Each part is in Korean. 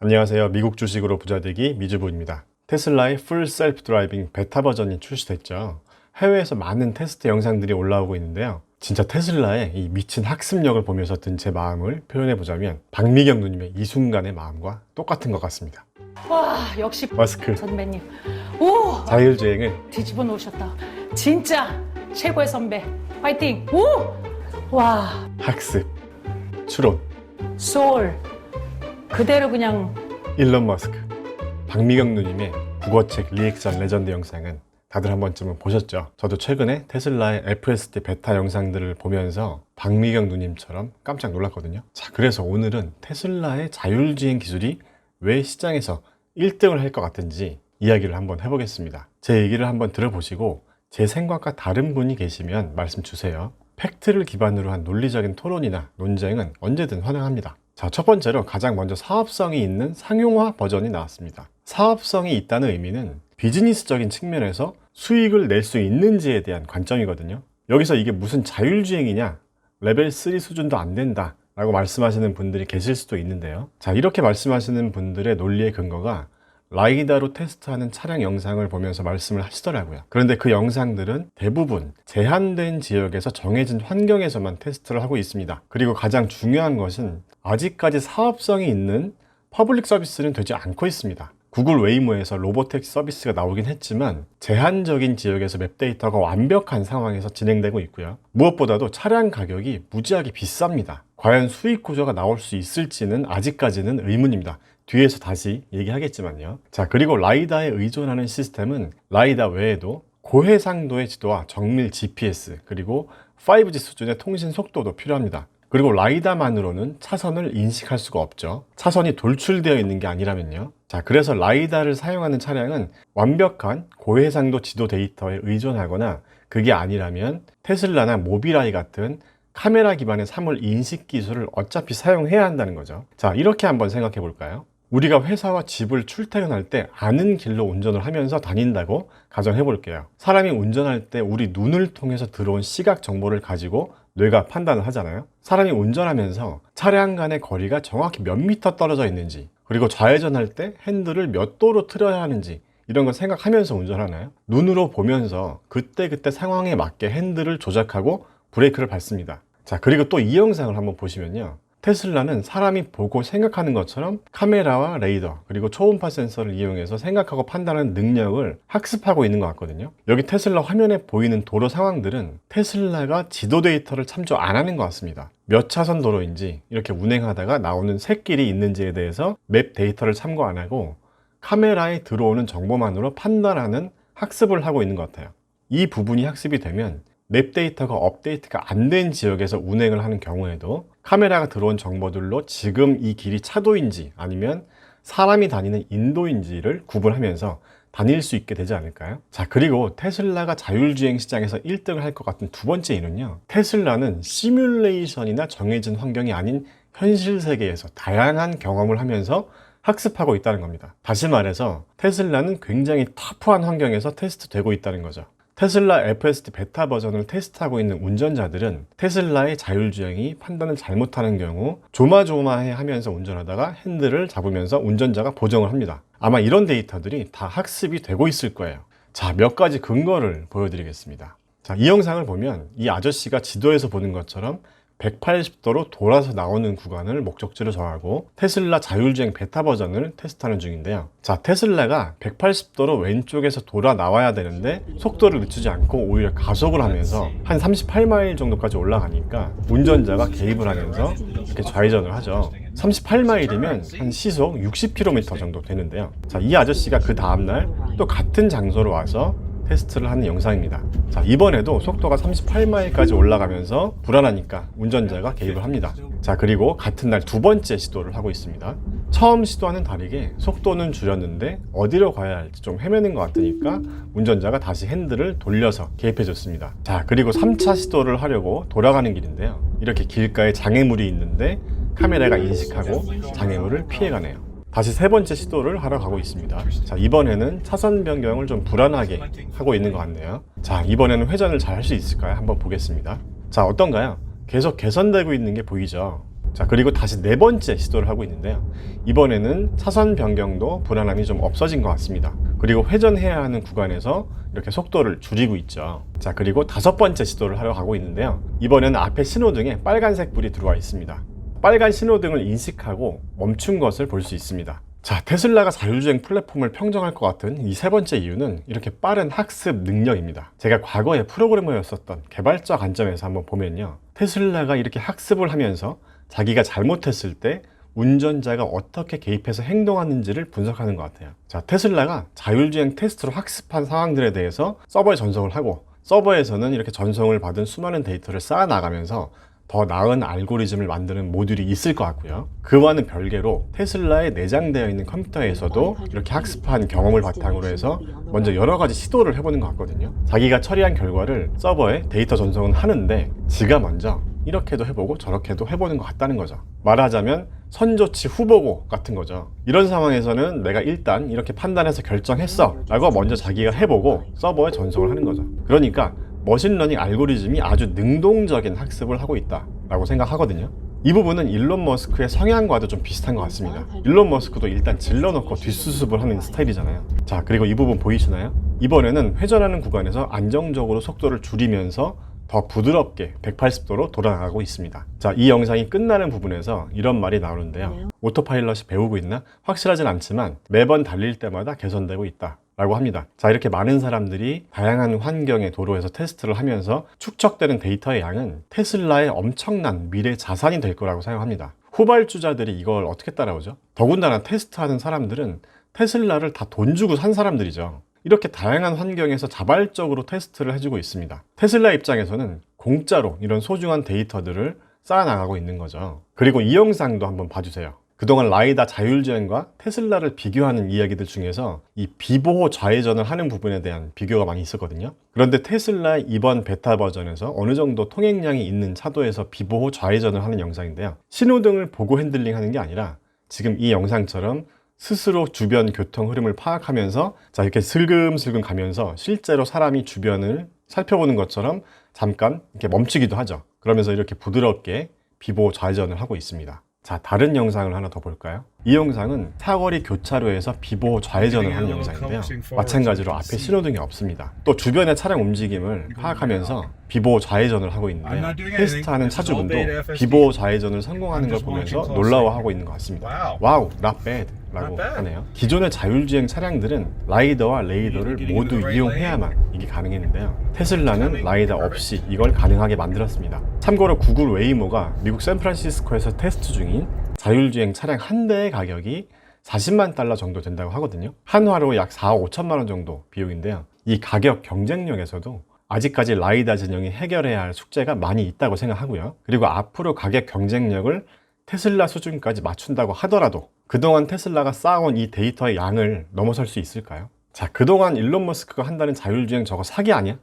안녕하세요. 미국 주식으로 부자되기 미주부입니다. 테슬라의 풀 셀프 드라이빙 베타 버전이 출시됐죠. 해외에서 많은 테스트 영상들이 올라오고 있는데요. 진짜 테슬라의 이 미친 학습력을 보면서 든 제 마음을 표현해 보자면 박미경 누님의 이 순간의 마음과 똑같은 것 같습니다. 와, 역시 머스크 선배님. 오, 자율주행을 뒤집어 놓으셨다. 진짜 최고의 선배. 파이팅. 오, 와, 학습, 추론, 소울. 그대로 그냥 일론 머스크, 박미경 누님의 국어책 리액션 레전드 영상은 다들 한 번쯤은 보셨죠? 저도 최근에 테슬라의 FSD 베타 영상들을 보면서 박미경 누님처럼 깜짝 놀랐거든요. 자, 그래서 오늘은 테슬라의 자율주행 기술이 왜 시장에서 1등을 할 것 같은지 이야기를 한번 해보겠습니다. 제 얘기를 한번 들어보시고 제 생각과 다른 분이 계시면 말씀 주세요. 팩트를 기반으로 한 논리적인 토론이나 논쟁은 언제든 환영합니다. 자, 첫 번째로 가장 먼저 사업성이 있는 상용화 버전이 나왔습니다. 사업성이 있다는 의미는 비즈니스적인 측면에서 수익을 낼 수 있는지에 대한 관점이거든요. 여기서 이게 무슨 자율주행이냐, 레벨 3 수준도 안 된다 라고 말씀하시는 분들이 계실 수도 있는데요. 자, 이렇게 말씀하시는 분들의 논리의 근거가 라이다로 테스트하는 차량 영상을 보면서 말씀을 하시더라고요. 그런데 그 영상들은 대부분 제한된 지역에서 정해진 환경에서만 테스트를 하고 있습니다. 그리고 가장 중요한 것은 아직까지 사업성이 있는 퍼블릭 서비스는 되지 않고 있습니다. 구글 웨이모에서 로보택시 서비스가 나오긴 했지만 제한적인 지역에서 맵 데이터가 완벽한 상황에서 진행되고 있고요. 무엇보다도 차량 가격이 무지하게 비쌉니다. 과연 수익 구조가 나올 수 있을지는 아직까지는 의문입니다. 뒤에서 다시 얘기하겠지만요. 자, 그리고 라이다에 의존하는 시스템은 라이다 외에도 고해상도의 지도와 정밀 GPS 그리고 5G 수준의 통신 속도도 필요합니다. 그리고 라이다만으로는 차선을 인식할 수가 없죠. 차선이 돌출되어 있는 게 아니라면요. 자, 그래서 라이다를 사용하는 차량은 완벽한 고해상도 지도 데이터에 의존하거나 그게 아니라면 테슬라나 모비라이 같은 카메라 기반의 사물 인식 기술을 어차피 사용해야 한다는 거죠. 자, 이렇게 한번 생각해 볼까요? 우리가 회사와 집을 출퇴근할 때 아는 길로 운전을 하면서 다닌다고 가정해 볼게요. 사람이 운전할 때 우리 눈을 통해서 들어온 시각 정보를 가지고 뇌가 판단을 하잖아요. 사람이 운전하면서 차량 간의 거리가 정확히 몇 미터 떨어져 있는지, 그리고 좌회전할 때 핸들을 몇 도로 틀어야 하는지 이런 걸 생각하면서 운전하나요? 눈으로 보면서 그때그때 상황에 맞게 핸들을 조작하고 브레이크를 밟습니다. 자, 그리고 또 이 영상을 한번 보시면요. 테슬라는 사람이 보고 생각하는 것처럼 카메라와 레이더 그리고 초음파 센서를 이용해서 생각하고 판단하는 능력을 학습하고 있는 것 같거든요. 여기 테슬라 화면에 보이는 도로 상황들은 테슬라가 지도 데이터를 참조 안 하는 것 같습니다. 몇 차선 도로인지 이렇게 운행하다가 나오는 샛길이 있는지에 대해서 맵 데이터를 참고 안 하고 카메라에 들어오는 정보만으로 판단하는 학습을 하고 있는 것 같아요. 이 부분이 학습이 되면 맵 데이터가 업데이트가 안 된 지역에서 운행을 하는 경우에도 카메라가 들어온 정보들로 지금 이 길이 차도인지 아니면 사람이 다니는 인도인지를 구분하면서 다닐 수 있게 되지 않을까요? 자, 그리고 테슬라가 자율주행 시장에서 1등을 할 것 같은 두 번째 이유는요. 테슬라는 시뮬레이션이나 정해진 환경이 아닌 현실 세계에서 다양한 경험을 하면서 학습하고 있다는 겁니다. 다시 말해서 테슬라는 굉장히 터프한 환경에서 테스트되고 있다는 거죠. 테슬라 FSD 베타 버전을 테스트하고 있는 운전자들은 테슬라의 자율주행이 판단을 잘못하는 경우 조마조마해 하면서 운전하다가 핸들을 잡으면서 운전자가 보정을 합니다. 아마 이런 데이터들이 다 학습이 되고 있을 거예요. 자, 몇 가지 근거를 보여드리겠습니다. 자, 이 영상을 보면 이 아저씨가 지도에서 보는 것처럼 180도로 돌아서 나오는 구간을 목적지로 정하고 테슬라 자율주행 베타 버전을 테스트하는 중인데요. 자, 테슬라가 180도로 왼쪽에서 돌아 나와야 되는데 속도를 늦추지 않고 오히려 가속을 하면서 한 38마일 정도까지 올라가니까 운전자가 개입을 하면서 이렇게 좌회전을 하죠. 38마일이면 한 시속 60km 정도 되는데요. 자, 이 아저씨가 그 다음날 또 같은 장소로 와서 테스트를 하는 영상입니다. 자, 이번에도 속도가 38마일까지 올라가면서 불안하니까 운전자가 개입을 합니다. 자, 그리고 같은 날 두 번째 시도를 하고 있습니다. 처음 시도와는 다르게 속도는 줄였는데 어디로 가야 할지 좀 헤매는 것 같으니까 운전자가 다시 핸들을 돌려서 개입해 줬습니다. 자, 그리고 3차 시도를 하려고 돌아가는 길인데요. 이렇게 길가에 장애물이 있는데 카메라가 인식하고 장애물을 피해가네요. 다시 세 번째 시도를 하러 가고 있습니다. 자, 이번에는 차선 변경을 좀 불안하게 하고 있는 것 같네요. 자, 이번에는 회전을 잘 할 수 있을까요? 한번 보겠습니다. 자, 어떤가요? 계속 개선되고 있는 게 보이죠? 자, 그리고 다시 네 번째 시도를 하고 있는데요. 이번에는 차선 변경도 불안함이 좀 없어진 것 같습니다. 그리고 회전해야 하는 구간에서 이렇게 속도를 줄이고 있죠. 자, 그리고 다섯 번째 시도를 하러 가고 있는데요. 이번에는 앞에 신호등에 빨간색 불이 들어와 있습니다. 빨간 신호등을 인식하고 멈춘 것을 볼 수 있습니다. 자, 테슬라가 자율주행 플랫폼을 평정할 것 같은 이 세 번째 이유는 이렇게 빠른 학습 능력입니다. 제가 과거에 프로그래머였었던 개발자 관점에서 한번 보면요. 테슬라가 이렇게 학습을 하면서 자기가 잘못했을 때 운전자가 어떻게 개입해서 행동하는지를 분석하는 것 같아요. 자, 테슬라가 자율주행 테스트로 학습한 상황들에 대해서 서버에 전송을 하고, 서버에서는 이렇게 전송을 받은 수많은 데이터를 쌓아나가면서 더 나은 알고리즘을 만드는 모듈이 있을 것 같고요. 그와는 별개로 테슬라에 내장되어 있는 컴퓨터에서도 이렇게 학습한 경험을 바탕으로 해서 먼저 여러 가지 시도를 해보는 것 같거든요. 자기가 처리한 결과를 서버에 데이터 전송은 하는데 지가 먼저 이렇게도 해보고 저렇게도 해보는 것 같다는 거죠. 말하자면 선조치 후보고 같은 거죠. 이런 상황에서는 내가 일단 이렇게 판단해서 결정했어 라고 먼저 자기가 해보고 서버에 전송을 하는 거죠. 그러니까 머신러닝 알고리즘이 아주 능동적인 학습을 하고 있다 라고 생각하거든요. 이 부분은 일론 머스크의 성향과도 좀 비슷한 것 같습니다. 일론 머스크도 일단 질러놓고 뒷수습을 하는 스타일이잖아요. 자, 그리고 이 부분 보이시나요? 이번에는 회전하는 구간에서 안정적으로 속도를 줄이면서 더 부드럽게 180도로 돌아가고 있습니다. 자, 이 영상이 끝나는 부분에서 이런 말이 나오는데요. 오토파일럿이 배우고 있나? 확실하진 않지만 매번 달릴 때마다 개선되고 있다 라고 합니다. 자, 이렇게 많은 사람들이 다양한 환경의 도로에서 테스트를 하면서 축적되는 데이터의 양은 테슬라의 엄청난 미래 자산이 될 거라고 생각합니다. 후발주자들이 이걸 어떻게 따라오죠? 더군다나 테스트하는 사람들은 테슬라를 다 돈 주고 산 사람들이죠. 이렇게 다양한 환경에서 자발적으로 테스트를 해주고 있습니다. 테슬라 입장에서는 공짜로 이런 소중한 데이터들을 쌓아나가고 있는 거죠. 그리고 이 영상도 한번 봐주세요. 그동안 라이다 자율주행과 테슬라를 비교하는 이야기들 중에서 이 비보호 좌회전을 하는 부분에 대한 비교가 많이 있었거든요. 그런데 테슬라의 이번 베타 버전에서 어느 정도 통행량이 있는 차도에서 비보호 좌회전을 하는 영상인데요. 신호등을 보고 핸들링 하는 게 아니라 지금 이 영상처럼 스스로 주변 교통 흐름을 파악하면서 자, 이렇게 슬금슬금 가면서 실제로 사람이 주변을 살펴보는 것처럼 잠깐 이렇게 멈추기도 하죠. 그러면서 이렇게 부드럽게 비보호 좌회전을 하고 있습니다. 자, 다른 영상을 하나 더 볼까요? 이 영상은 사거리 교차로에서 비보호 좌회전을 하는 영상인데요. 마찬가지로 앞에 신호등이 없습니다. 또 주변의 차량 움직임을 파악하면서 비보호 좌회전을 하고 있는데요. 테스트하는 차주분도 비보호 좌회전을 성공하는 걸 보면서 놀라워하고 있는 것 같습니다. 와우, not bad 라고 하네요. 기존의 자율주행 차량들은 라이더와 레이더를 모두 이용해야만 이게 가능했는데요. 테슬라는 라이더 없이 이걸 가능하게 만들었습니다. 참고로 구글 웨이모가 미국 샌프란시스코에서 테스트 중인 자율주행 차량 한 대의 가격이 40만 달러 정도 된다고 하거든요. 한화로 약 4억 5천만 원 정도 비용인데요. 이 가격 경쟁력에서도 아직까지 라이다 진영이 해결해야 할 숙제가 많이 있다고 생각하고요. 그리고 앞으로 가격 경쟁력을 테슬라 수준까지 맞춘다고 하더라도 그동안 테슬라가 쌓아온 이 데이터의 양을 넘어설 수 있을까요? 자, 그동안 일론 머스크가 한다는 자율주행 저거 사기 아니야?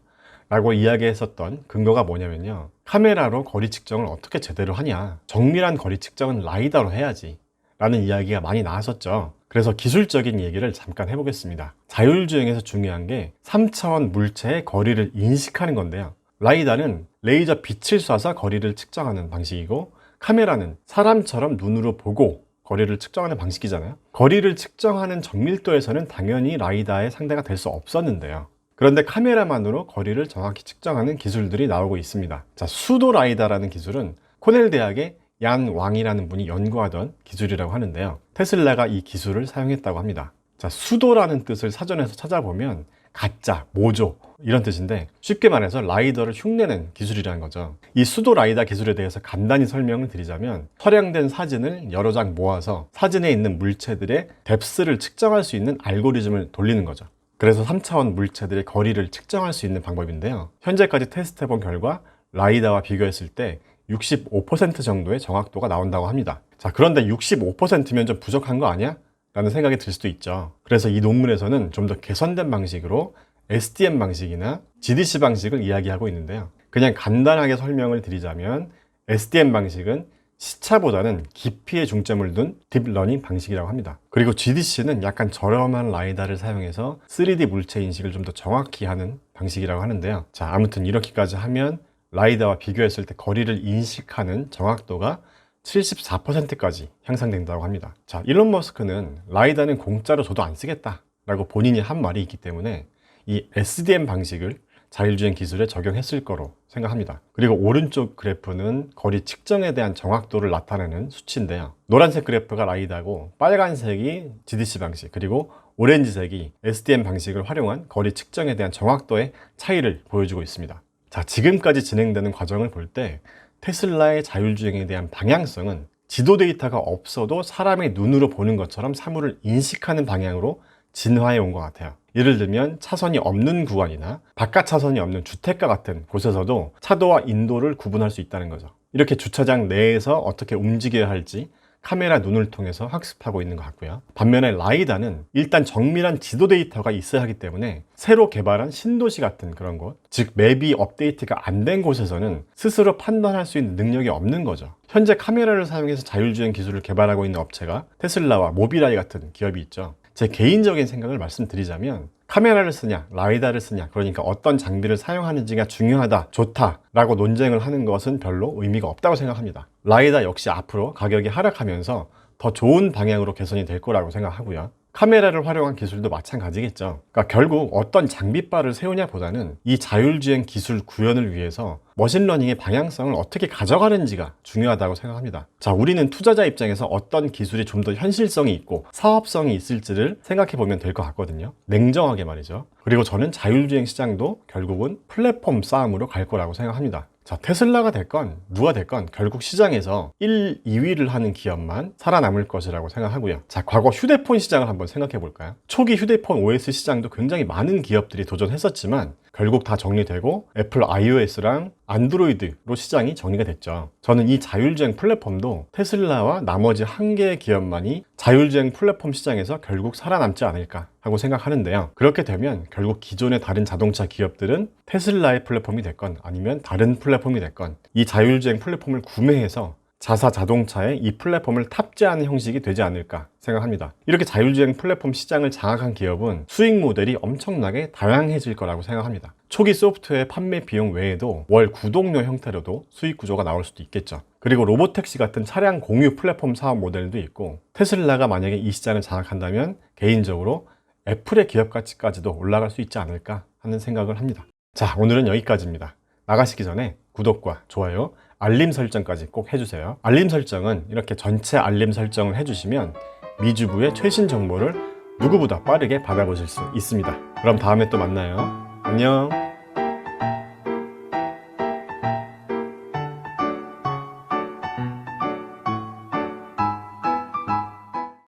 라고 이야기했었던 근거가 뭐냐면요. 카메라로 거리 측정을 어떻게 제대로 하냐. 정밀한 거리 측정은 라이다로 해야지. 라는 이야기가 많이 나왔었죠. 그래서 기술적인 얘기를 잠깐 해보겠습니다. 자율주행에서 중요한 게 3차원 물체의 거리를 인식하는 건데요. 라이다는 레이저 빛을 쏴서 거리를 측정하는 방식이고 카메라는 사람처럼 눈으로 보고 거리를 측정하는 방식이잖아요. 거리를 측정하는 정밀도에서는 당연히 라이다의 상대가 될 수 없었는데요. 그런데 카메라만으로 거리를 정확히 측정하는 기술들이 나오고 있습니다. 자, 수도 라이다라는 기술은 코넬 대학의 얀 왕이라는 분이 연구하던 기술이라고 하는데요. 테슬라가 이 기술을 사용했다고 합니다. 자, 수도라는 뜻을 사전에서 찾아보면 가짜, 모조 이런 뜻인데 쉽게 말해서 라이더를 흉내낸 기술이라는 거죠. 이 수도 라이다 기술에 대해서 간단히 설명을 드리자면 촬영된 사진을 여러 장 모아서 사진에 있는 물체들의 뎁스를 측정할 수 있는 알고리즘을 돌리는 거죠. 그래서 3차원 물체들의 거리를 측정할 수 있는 방법인데요. 현재까지 테스트해본 결과 라이다와 비교했을 때 65% 정도의 정확도가 나온다고 합니다. 자, 그런데 65%면 좀 부족한 거 아니야? 라는 생각이 들 수도 있죠. 그래서 이 논문에서는 좀 더 개선된 방식으로 SDM 방식이나 GDC 방식을 이야기하고 있는데요. 그냥 간단하게 설명을 드리자면 SDM 방식은 시차보다는 깊이에 중점을 둔 딥러닝 방식이라고 합니다. 그리고 GDC는 약간 저렴한 라이다를 사용해서 3D 물체 인식을 좀 더 정확히 하는 방식이라고 하는데요. 자, 아무튼 이렇게까지 하면 라이다와 비교했을 때 거리를 인식하는 정확도가 74%까지 향상된다고 합니다. 자, 일론 머스크는 라이다는 공짜로 줘도 안 쓰겠다 라고 본인이 한 말이 있기 때문에 이 SDM 방식을 자율주행 기술에 적용했을 거로 생각합니다. 그리고 오른쪽 그래프는 거리 측정에 대한 정확도를 나타내는 수치인데요. 노란색 그래프가 라이다고 빨간색이 GDC 방식, 그리고 오렌지색이 SDM 방식을 활용한 거리 측정에 대한 정확도의 차이를 보여주고 있습니다. 자, 지금까지 진행되는 과정을 볼 때 테슬라의 자율주행에 대한 방향성은 지도 데이터가 없어도 사람의 눈으로 보는 것처럼 사물을 인식하는 방향으로 진화해 온 것 같아요. 예를 들면 차선이 없는 구간이나 바깥 차선이 없는 주택가 같은 곳에서도 차도와 인도를 구분할 수 있다는 거죠. 이렇게 주차장 내에서 어떻게 움직여야 할지 카메라 눈을 통해서 학습하고 있는 것 같고요. 반면에 라이다는 일단 정밀한 지도 데이터가 있어야 하기 때문에 새로 개발한 신도시 같은 그런 곳, 즉 맵이 업데이트가 안 된 곳에서는 스스로 판단할 수 있는 능력이 없는 거죠. 현재 카메라를 사용해서 자율주행 기술을 개발하고 있는 업체가 테슬라와 모빌아이 같은 기업이 있죠. 제 개인적인 생각을 말씀드리자면 카메라를 쓰냐 라이다를 쓰냐, 그러니까 어떤 장비를 사용하는지가 중요하다, 좋다 라고 논쟁을 하는 것은 별로 의미가 없다고 생각합니다. 라이다 역시 앞으로 가격이 하락하면서 더 좋은 방향으로 개선이 될 거라고 생각하고요. 카메라를 활용한 기술도 마찬가지겠죠. 그러니까 결국 어떤 장비바를 세우냐 보다는 이 자율주행 기술 구현을 위해서 머신러닝의 방향성을 어떻게 가져가는지가 중요하다고 생각합니다. 자, 우리는 투자자 입장에서 어떤 기술이 좀 더 현실성이 있고 사업성이 있을지를 생각해 보면 될 것 같거든요. 냉정하게 말이죠. 그리고 저는 자율주행 시장도 결국은 플랫폼 싸움으로 갈 거라고 생각합니다. 자, 테슬라가 됐건 누가 됐건 결국 시장에서 1, 2위를 하는 기업만 살아남을 것이라고 생각하고요. 자, 과거 휴대폰 시장을 한번 생각해 볼까요? 초기 휴대폰 OS 시장도 굉장히 많은 기업들이 도전했었지만 결국 다 정리되고 애플 iOS랑 안드로이드로 시장이 정리가 됐죠. 저는 이 자율주행 플랫폼도 테슬라와 나머지 한 개의 기업만이 자율주행 플랫폼 시장에서 결국 살아남지 않을까 하고 생각하는데요. 그렇게 되면 결국 기존의 다른 자동차 기업들은 테슬라의 플랫폼이 됐건 아니면 다른 플랫폼이 됐건 이 자율주행 플랫폼을 구매해서 자사 자동차에 이 플랫폼을 탑재하는 형식이 되지 않을까 생각합니다. 이렇게 자율주행 플랫폼 시장을 장악한 기업은 수익 모델이 엄청나게 다양해질 거라고 생각합니다. 초기 소프트웨어 판매 비용 외에도 월 구독료 형태로도 수익 구조가 나올 수도 있겠죠. 그리고 로보택시 같은 차량 공유 플랫폼 사업 모델도 있고, 테슬라가 만약에 이 시장을 장악한다면 개인적으로 애플의 기업 가치까지도 올라갈 수 있지 않을까 하는 생각을 합니다. 자, 오늘은 여기까지입니다. 나가시기 전에 구독과 좋아요, 알림 설정까지 꼭 해주세요. 알림 설정은 이렇게 전체 알림 설정을 해주시면 미주부의 최신 정보를 누구보다 빠르게 받아보실 수 있습니다. 그럼 다음에 또 만나요. 안녕.